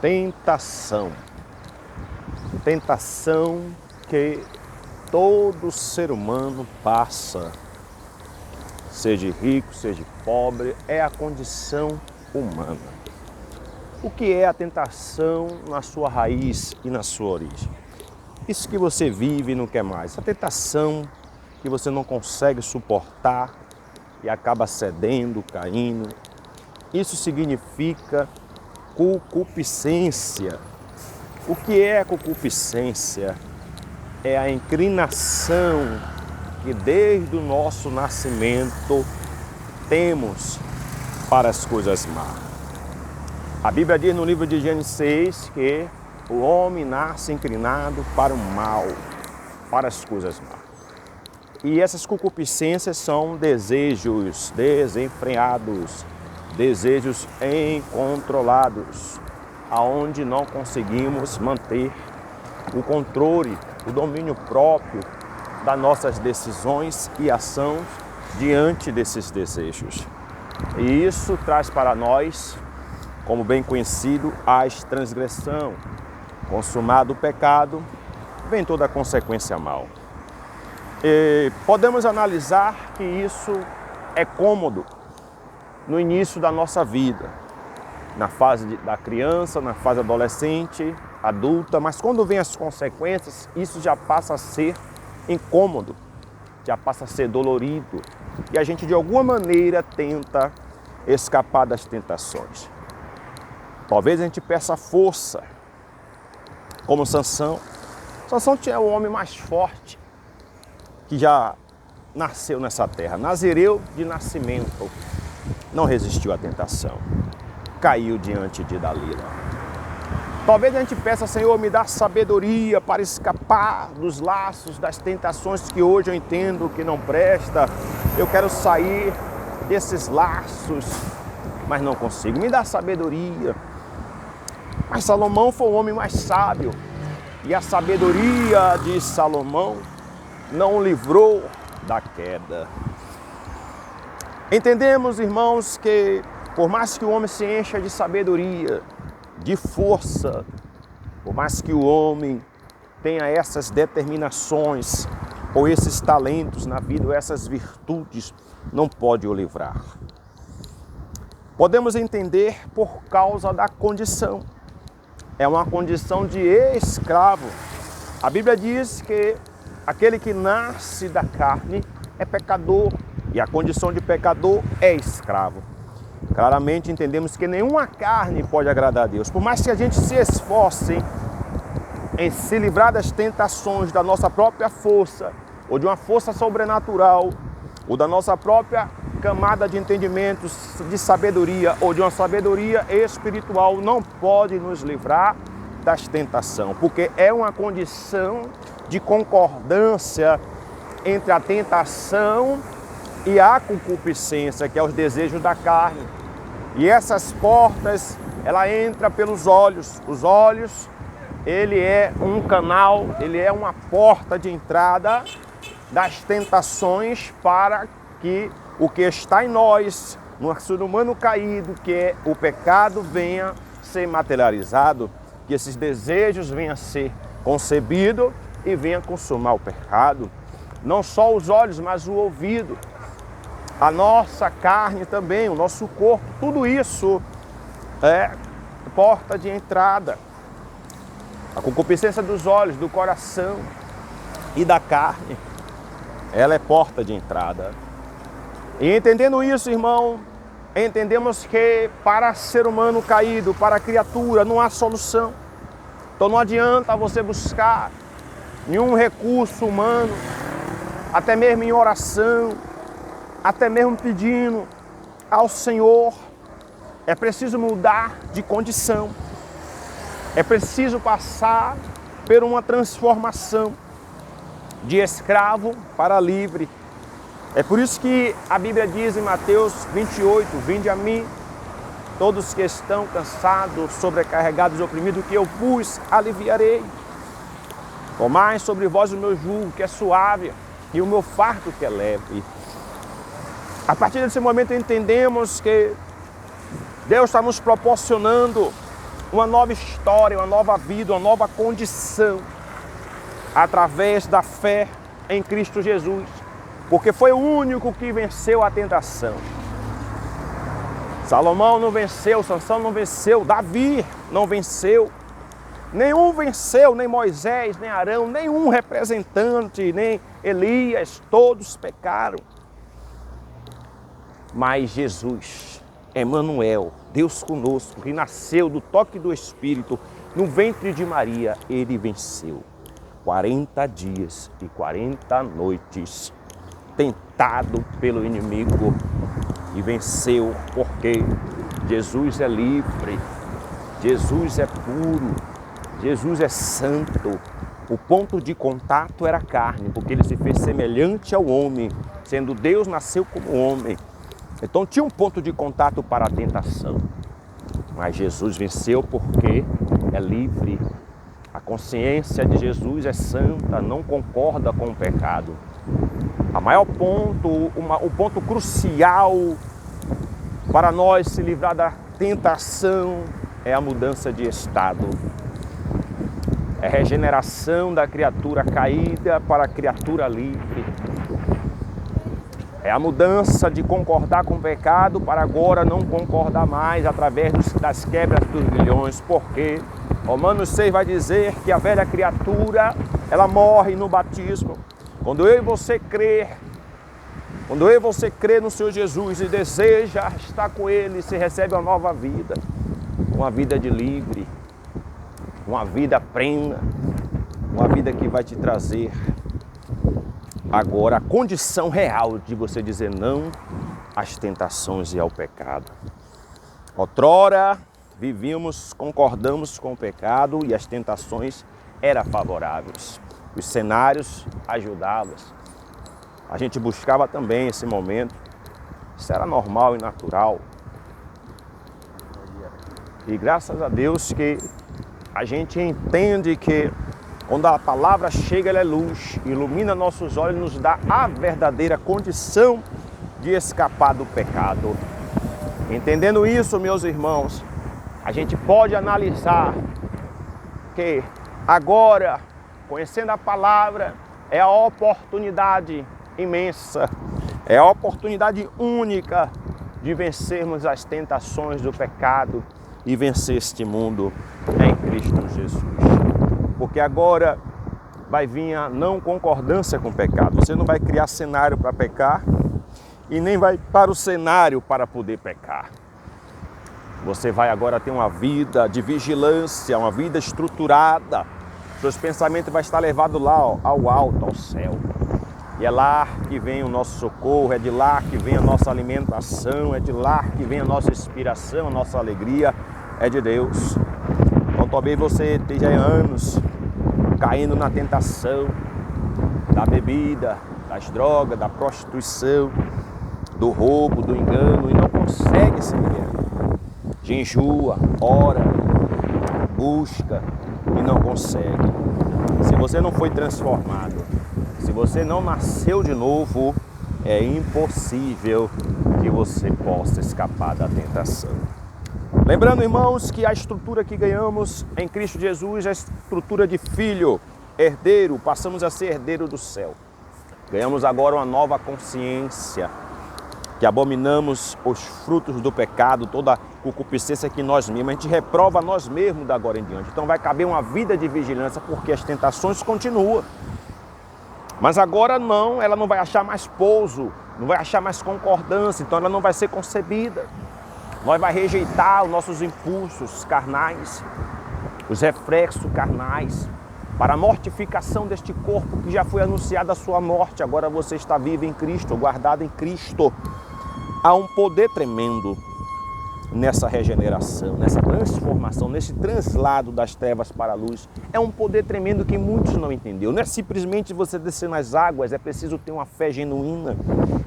Tentação. Tentação que todo ser humano passa, seja rico, seja pobre, é a condição humana. O que é a tentação na sua raiz e na sua origem? Isso que você vive e não quer mais. A tentação que você não consegue suportar e acaba cedendo, caindo. Isso significa concupiscência. O que é concupiscência? É a inclinação que desde o nosso nascimento temos para as coisas más. A Bíblia diz no livro de Gênesis 6 que o homem nasce inclinado para o mal, para as coisas más. E essas concupiscências são desejos desenfreados, desejos incontrolados, aonde não conseguimos manter o controle, o domínio próprio das nossas decisões e ações diante desses desejos. E isso traz para nós, como bem conhecido, a transgressão. Consumado o pecado, vem toda a consequência mal. E podemos analisar que isso é cômodo no início da nossa vida, na fase da criança, na fase adolescente, adulta, mas quando vem as consequências, isso já passa a ser incômodo, já passa a ser dolorido, e a gente de alguma maneira tenta escapar das tentações. Talvez a gente peça força, como Sansão. Sansão tinha o homem mais forte que já nasceu nessa terra, nazireu de nascimento, não resistiu à tentação, caiu diante de Dalila. Talvez a gente peça, Senhor, me dá sabedoria para escapar dos laços, das tentações que hoje eu entendo que não presta. Eu quero sair desses laços, mas não consigo. Me dá sabedoria. Mas Salomão foi o homem mais sábio. E a sabedoria de Salomão não o livrou da queda. Entendemos, irmãos, que por mais que o homem se encha de sabedoria, de força, por mais que o homem tenha essas determinações ou esses talentos na vida, ou essas virtudes, não pode o livrar. Podemos entender por causa da condição. É uma condição de escravo. A Bíblia diz que aquele que nasce da carne é pecador, e a condição de pecador é escravo. Claramente entendemos que nenhuma carne pode agradar a Deus. Por mais que a gente se esforce em se livrar das tentações da nossa própria força, ou de uma força sobrenatural, ou da nossa própria camada de entendimentos, de sabedoria, ou de uma sabedoria espiritual, não pode nos livrar das tentações, porque é uma condição de concordância entre a tentação e a concupiscência, que é os desejos da carne. E essas portas, ela entra pelos olhos. Os olhos, ele é um canal, ele é uma porta de entrada das tentações para que o que está em nós, no ser humano caído, que é o pecado, venha ser materializado, que esses desejos venham a ser concebidos e venham consumar o pecado. Não só os olhos, mas o ouvido. A nossa carne também, o nosso corpo, tudo isso é porta de entrada. A concupiscência dos olhos, do coração e da carne, ela é porta de entrada. E entendendo isso, irmão, entendemos que para ser humano caído, para a criatura, não há solução. Então não adianta você buscar nenhum recurso humano, até mesmo em oração, até mesmo pedindo ao Senhor. É preciso mudar de condição. É preciso passar por uma transformação de escravo para livre. É por isso que a Bíblia diz em Mateus 28, vinde a mim, todos que estão cansados, sobrecarregados e oprimidos, que eu vos aliviarei. Tomai sobre vós o meu jugo, que é suave, e o meu fardo, que é leve. A partir desse momento entendemos que Deus está nos proporcionando uma nova história, uma nova vida, uma nova condição, através da fé em Cristo Jesus, porque foi o único que venceu a tentação. Salomão não venceu, Sansão não venceu, Davi não venceu, nenhum venceu, nem Moisés, nem Arão, nenhum representante, nem Elias, todos pecaram. Mas Jesus, Emanuel, Deus conosco, que nasceu do toque do Espírito, no ventre de Maria, ele venceu. 40 dias e 40 noites, tentado pelo inimigo, e venceu, porque Jesus é livre, Jesus é puro, Jesus é santo. O ponto de contato era a carne, porque ele se fez semelhante ao homem, sendo Deus, nasceu como homem. Então tinha um ponto de contato para a tentação. Mas Jesus venceu porque é livre. A consciência de Jesus é santa, não concorda com o pecado. A maior ponto, o ponto crucial para nós se livrar da tentação é a mudança de estado. É a regeneração da criatura caída para a criatura livre. É a mudança de concordar com o pecado para agora não concordar mais através das quebras dos grilhões. Porque Romanos 6 vai dizer que a velha criatura, ela morre no batismo. Quando eu e você crer, quando eu e você crê no Senhor Jesus e deseja estar com Ele, você recebe uma nova vida, uma vida de livre, uma vida plena, uma vida que vai te trazer agora a condição real de você dizer não às tentações e ao pecado. Outrora vivíamos, concordamos com o pecado e as tentações eram favoráveis. Os cenários ajudavam. A gente buscava também esse momento. Isso era normal e natural. E graças a Deus que a gente entende que quando a palavra chega, ela é luz, ilumina nossos olhos e nos dá a verdadeira condição de escapar do pecado. Entendendo isso, meus irmãos, a gente pode analisar que agora, conhecendo a palavra, é a oportunidade imensa, é a oportunidade única de vencermos as tentações do pecado e vencer este mundo em Cristo Jesus. Porque agora vai vir a não concordância com o pecado. Você não vai criar cenário para pecar e nem vai para o cenário para poder pecar. Você vai agora ter uma vida de vigilância, uma vida estruturada. Seus pensamentos vão estar levados lá ao alto, ao céu. E é lá que vem o nosso socorro, é de lá que vem a nossa alimentação, é de lá que vem a nossa inspiração, a nossa alegria, é de Deus. Então talvez você esteja anos caindo na tentação da bebida, das drogas, da prostituição, do roubo, do engano e não consegue se libertar. Jejua, ora, busca e não consegue. Se você não foi transformado, se você não nasceu de novo, é impossível que você possa escapar da tentação. Lembrando, irmãos, que a estrutura que ganhamos em Cristo Jesus é a estrutura de filho, herdeiro, passamos a ser herdeiro do céu. Ganhamos agora uma nova consciência, que abominamos os frutos do pecado, toda a concupiscência que nós mesmos, a gente reprova nós mesmos da agora em diante. Então vai caber uma vida de vigilância, porque as tentações continuam. Mas agora não, ela não vai achar mais pouso, não vai achar mais concordância, então ela não vai ser concebida. Nós vai rejeitar os nossos impulsos carnais, os reflexos carnais, para a mortificação deste corpo que já foi anunciada a sua morte. Agora você está vivo em Cristo, guardado em Cristo. Há um poder tremendo nessa regeneração, nessa transformação, nesse translado das trevas para a luz. É um poder tremendo que muitos não entenderam. Não é simplesmente você descer nas águas, é preciso ter uma fé genuína,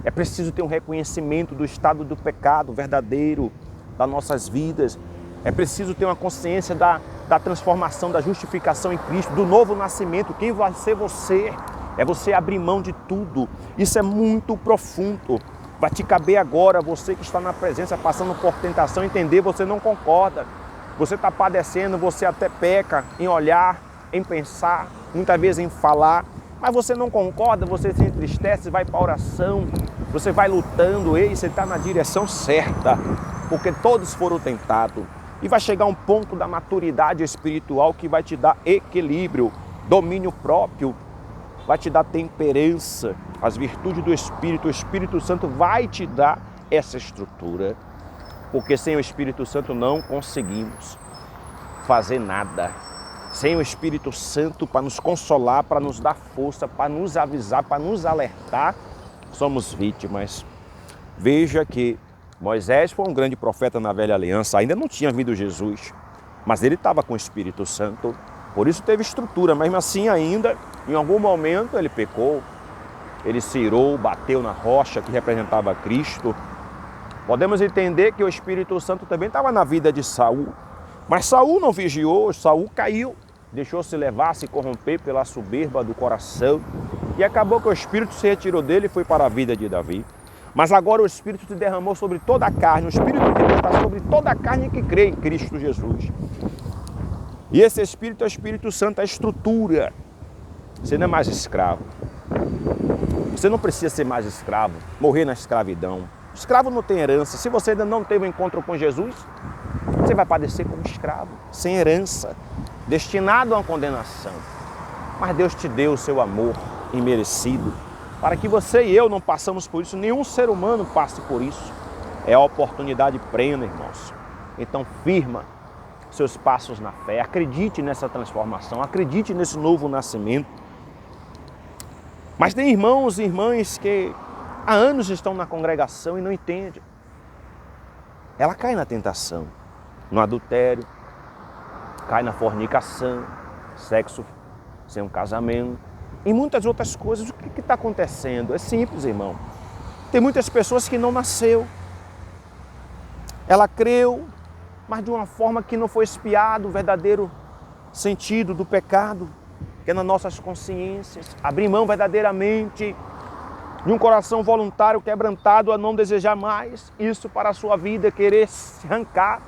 é preciso ter um reconhecimento do estado do pecado verdadeiro das nossas vidas, é preciso ter uma consciência da transformação, da justificação em Cristo, do novo nascimento. Quem vai ser você? É você abrir mão de tudo. Isso é muito profundo. Vai te caber agora, você que está na presença, passando por tentação, entender, você não concorda. você está padecendo, você até peca em olhar, em pensar, muitas vezes em falar, mas você não concorda, você se entristece, vai para a oração, você vai lutando, e você está na direção certa, porque todos foram tentados. E vai chegar um ponto da maturidade espiritual que vai te dar equilíbrio, domínio próprio, vai te dar temperança, as virtudes do Espírito. O Espírito Santo vai te dar essa estrutura, porque sem o Espírito Santo não conseguimos fazer nada. Sem o Espírito Santo para nos consolar, para nos dar força, para nos avisar, para nos alertar, somos vítimas. Veja que Moisés foi um grande profeta na velha aliança, ainda não tinha vindo Jesus, mas ele estava com o Espírito Santo, por isso teve estrutura, mesmo assim ainda, em algum momento ele pecou, ele se irou, bateu na rocha que representava Cristo. Podemos entender que o Espírito Santo também estava na vida de Saul, mas Saul não vigiou, Saul caiu, deixou-se levar, se corromper pela soberba do coração, e acabou que o Espírito se retirou dele e foi para a vida de Davi. Mas agora o Espírito se derramou sobre toda a carne, o Espírito de Deus está sobre toda a carne que crê em Cristo Jesus. E esse Espírito é o Espírito Santo, a estrutura. Você não é mais escravo. Você não precisa ser mais escravo, morrer na escravidão. O escravo não tem herança. Se você ainda não teve um encontro com Jesus, você vai padecer como escravo, sem herança, destinado a uma condenação. Mas Deus te deu o seu amor imerecido, para que você e eu não passamos por isso, nenhum ser humano passe por isso. É a oportunidade plena, irmãos. Então firma seus passos na fé, acredite nessa transformação, acredite nesse novo nascimento. Mas tem irmãos e irmãs que há anos estão na congregação e não entendem. Ela cai na tentação, no adultério, cai na fornicação, sexo sem um casamento, e muitas outras coisas. O que está acontecendo? É simples, irmão. Tem muitas pessoas que não nasceu. Ela creu, mas de uma forma que não foi espiado o verdadeiro sentido do pecado, que é nas nossas consciências. Abrir mão verdadeiramente de um coração voluntário quebrantado a não desejar mais isso para a sua vida, querer se arrancar.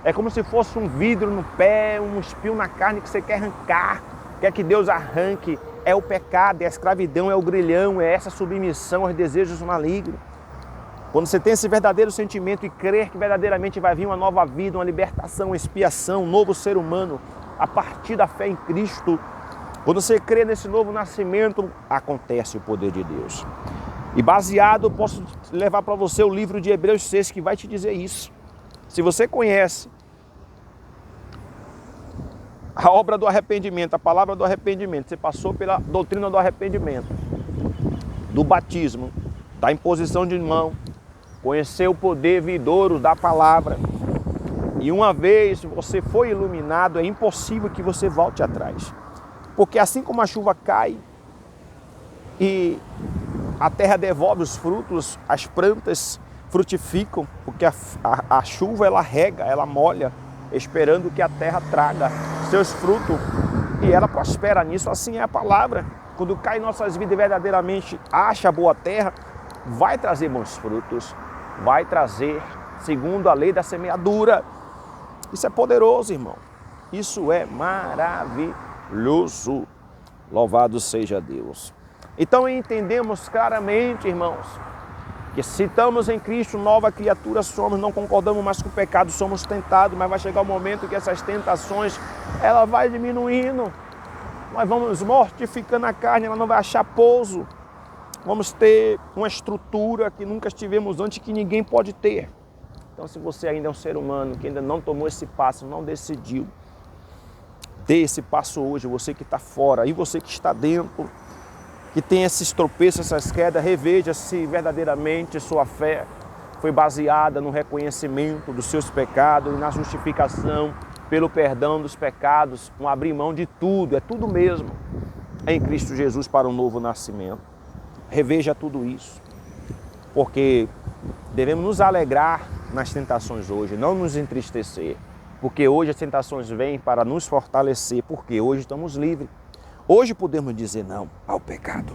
É como se fosse um vidro no pé, um espinho na carne que você quer arrancar, quer que Deus arranque. É o pecado, é a escravidão, é o grilhão, é essa submissão aos desejos malignos. Quando você tem esse verdadeiro sentimento e crer que verdadeiramente vai vir uma nova vida, uma libertação, uma expiação, um novo ser humano, a partir da fé em Cristo, quando você crê nesse novo nascimento, acontece o poder de Deus. E baseado, posso levar para você o livro de Hebreus 6, que vai te dizer isso. Se você conhece a obra do arrependimento, a palavra do arrependimento, você passou pela doutrina do arrependimento, do batismo, da imposição de mão, conheceu o poder vindouro da palavra, e uma vez você foi iluminado, é impossível que você volte atrás. Porque assim como a chuva cai e a terra devolve os frutos, as plantas frutificam, porque a chuva ela rega, ela molha, esperando que a terra traga seus frutos e ela prospera nisso. Assim é a palavra. Quando cai em nossas vidas verdadeiramente, acha boa terra, vai trazer bons frutos, vai trazer segundo a lei da semeadura. Isso é poderoso, irmão. Isso é maravilhoso. Louvado seja Deus. Então entendemos claramente, irmãos, que se estamos em Cristo, nova criatura somos, não concordamos mais com o pecado, somos tentados, mas vai chegar o momento que essas tentações, ela vai diminuindo, nós vamos mortificando a carne, ela não vai achar pouso, vamos ter uma estrutura que nunca tivemos antes, que ninguém pode ter. Então se você ainda é um ser humano, que ainda não tomou esse passo, não decidiu, dê esse passo hoje, você que está fora e você que está dentro, que tem esses tropeços, essas quedas, reveja se verdadeiramente sua fé foi baseada no reconhecimento dos seus pecados e na justificação pelo perdão dos pecados, um abrir mão de tudo, é tudo mesmo, em Cristo Jesus para um novo nascimento. Reveja tudo isso, porque devemos nos alegrar nas tentações hoje, não nos entristecer, porque hoje as tentações vêm para nos fortalecer, porque hoje estamos livres. Hoje podemos dizer não ao pecado.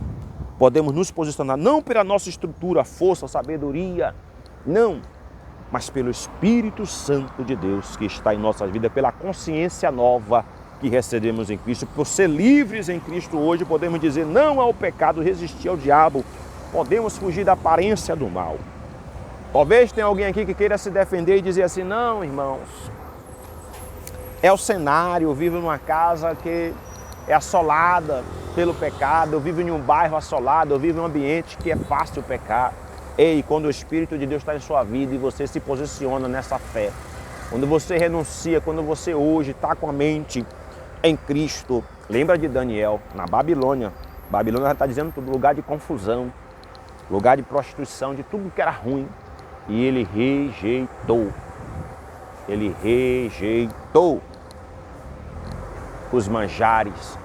Podemos nos posicionar não pela nossa estrutura, força, sabedoria, não, mas pelo Espírito Santo de Deus que está em nossas vidas, pela consciência nova que recebemos em Cristo. Por ser livres em Cristo hoje, podemos dizer não ao pecado, resistir ao diabo, podemos fugir da aparência do mal. Talvez tenha alguém aqui que queira se defender e dizer assim, não, irmãos, é o cenário, eu vivo numa casa que é assolada pelo pecado, eu vivo em um bairro assolado, eu vivo em um ambiente que é fácil pecar. Ei, quando o Espírito de Deus está em sua vida e você se posiciona nessa fé, quando você renuncia, quando você hoje está com a mente em Cristo, lembra de Daniel, na Babilônia. Babilônia já está dizendo tudo, lugar de confusão, lugar de prostituição, de tudo que era ruim. E ele rejeitou. Ele rejeitou os manjares,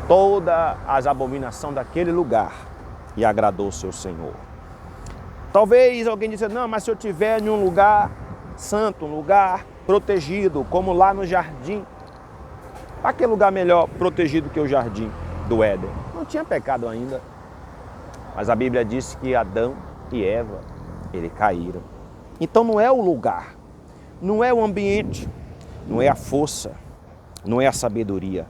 todas as abominações daquele lugar e agradou o seu Senhor. Talvez alguém diga, não, mas se eu estiver em um lugar santo, um lugar protegido, como lá no jardim, para que lugar melhor protegido que o jardim do Éden? Não tinha pecado ainda, mas a Bíblia diz que Adão e Eva, eles caíram. Então não é o lugar, não é o ambiente, não é a força, não é a sabedoria,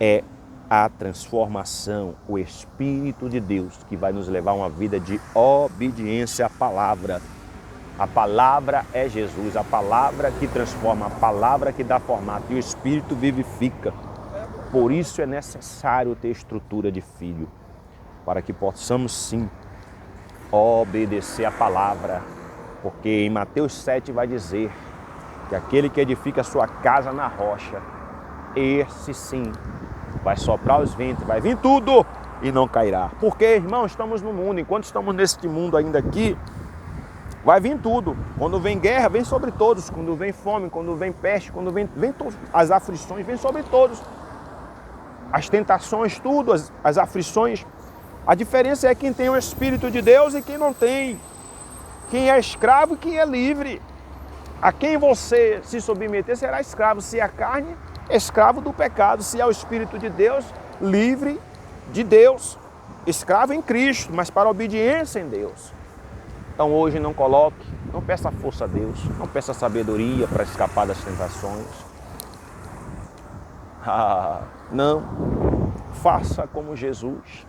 é a transformação, o Espírito de Deus que vai nos levar a uma vida de obediência à palavra. A palavra é Jesus, a palavra que transforma, a palavra que dá formato e o Espírito vivifica. Por isso é necessário ter estrutura de filho, para que possamos sim obedecer a palavra, porque em Mateus 7 vai dizer que aquele que edifica a sua casa na rocha, esse sim vai soprar os ventos, vai vir tudo e não cairá. Porque, irmãos, estamos no mundo, enquanto estamos neste mundo ainda aqui, vai vir tudo. Quando vem guerra, vem sobre todos. Quando vem fome, quando vem peste, quando vem todos, as aflições, vem sobre todos. As tentações, tudo, as aflições. A diferença é quem tem o Espírito de Deus e quem não tem. Quem é escravo e quem é livre. A quem você se submeter será escravo. Se é a carne, escravo do pecado. Se é o Espírito de Deus, livre de Deus. Escravo em Cristo, mas para a obediência em Deus. Então hoje não coloque, não peça força a Deus, não peça sabedoria para escapar das tentações. Não, faça como Jesus.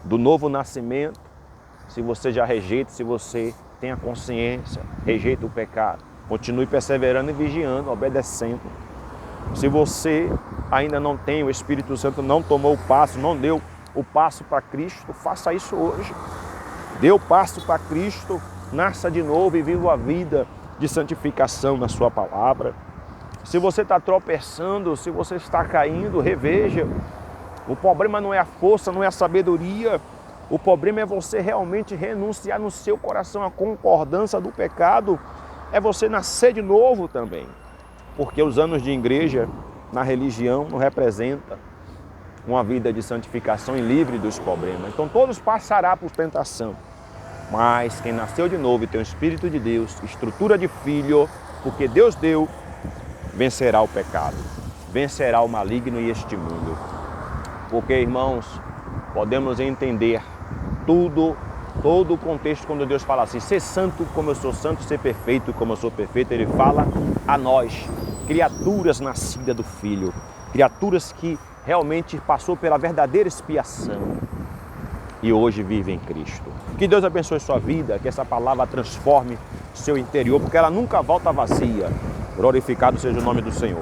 Do novo nascimento, se você já rejeita, se você tem a consciência, rejeita o pecado, continue perseverando e vigiando, obedecendo. Se você ainda não tem o Espírito Santo, não tomou o passo, não deu o passo para Cristo, faça isso hoje. Dê o passo para Cristo, nasça de novo e viva a vida de santificação na sua palavra. Se você está tropeçando, se você está caindo, reveja. O problema não é a força, não é a sabedoria. O problema é você realmente renunciar no seu coração à concordância do pecado. É você nascer de novo também. Porque os anos de igreja na religião não representam uma vida de santificação e livre dos problemas. Então todos passarão por tentação. Mas quem nasceu de novo e tem o Espírito de Deus, estrutura de filho, porque Deus deu, vencerá o pecado, vencerá o maligno e este mundo. Porque, irmãos, podemos entender todo o contexto quando Deus fala assim, ser santo como eu sou santo, ser perfeito como eu sou perfeito. Ele fala a nós, criaturas nascidas do Filho, criaturas que realmente passou pela verdadeira expiação e hoje vive em Cristo. Que Deus abençoe sua vida, que essa palavra transforme seu interior, porque ela nunca volta vazia. Glorificado seja o nome do Senhor.